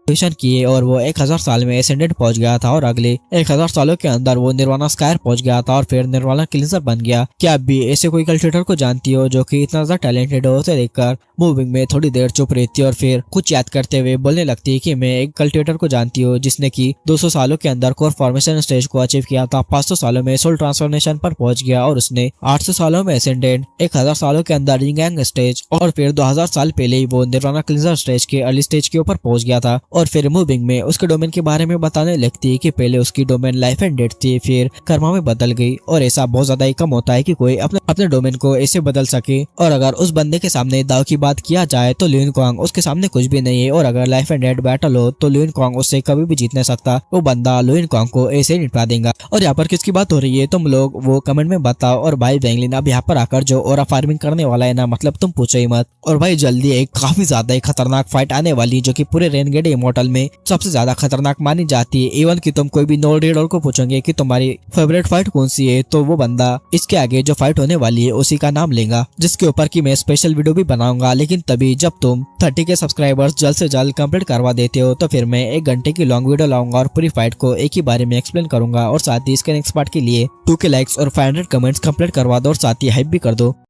किए और वो 1000 साल में एसेंडेंट पहुंच गया था और अगले 1000 सालों के अंदर वो निर्वाणा स्कायर पहुंच गया था और फिर निर्वाणा क्लींजर बन गया। क्या आप भी ऐसे कोई कल्टिवेटर को जानती हो जो कि इतना ज्यादा टैलेंटेड हो? उसे देखकर मूविंग में थोड़ी देर चुप रहती और फिर कुछ याद करते हुए बोलने लगती है कि मैं एक कल्टिवेटर को जानती हूँ जिसने की 200 सालों के अंदर कोर फॉर्मेशन स्टेज को अचीव किया था, 500 सालों में सोल ट्रांसफॉर्मेशन पर पहुंच गया और उसने 800 सालों में एसेंडेंट, 1000 सालों के अंदर रिंगैंग स्टेज और फिर 2000 साल पहले ही वो निर्वाणा क्लींजर स्टेज के अर्ली स्टेज के ऊपर पहुंच गया था। और फिर मूविंग में उसके डोमेन के बारे में बताने लगती है कि पहले उसकी डोमेन लाइफ एंड डेथ थी, फिर कर्मा में बदल गई और ऐसा बहुत ज्यादा ही कम होता है कि कोई अपने डोमेन को ऐसे बदल सके। और अगर उस बंदे के सामने दाव की बात किया जाए तो ल्यून क्वांग उसके सामने कुछ भी नहीं है और अगर लाइफ एंड डेथ बैटल हो तो ल्यून क्वांग उससे कभी भी जीत नहीं सकता। वो बंदा ल्यून क्वांग को ऐसे ही निपटा देगा। और यहाँ पर किसकी बात हो रही है तुम लोग वो कमेंट में बताओ। और भाई वेंगलिन अब यहाँ पर आकर जो ओरा फार्मिंग करने वाला है ना, मतलब तुम पूछो ही मत। और भाई जल्दी एक काफी ज्यादा ही खतरनाक फाइट आने वाली जो कि पूरे रेनगेड इमोर्टल में सबसे ज्यादा खतरनाक मानी जाती है। इवन कि तुम कोई भी नोल रीडर को पूछोगे कि तुम्हारी फेवरेट फाइट कौन सी है तो वो बंदा इसके आगे जो फाइट होने वाली है उसी का नाम लेगा, जिसके ऊपर की मैं स्पेशल वीडियो भी बनाऊंगा। लेकिन तभी जब तुम 30 के सब्सक्राइबर्स जल्द से जल्द कंप्लीट करवा देते हो तो फिर मैं 1 घंटे की लॉन्ग वीडियो लाऊंगा और पूरी फाइट को एक ही बारे में एक्सप्लेन करूंगा। और साथ ही इसके नेक्स्ट पार्ट के लिए 2K लाइक्स और 500 कमेंट्स कंप्लीट करवा दो और साथ ही हाइप भी कर दो।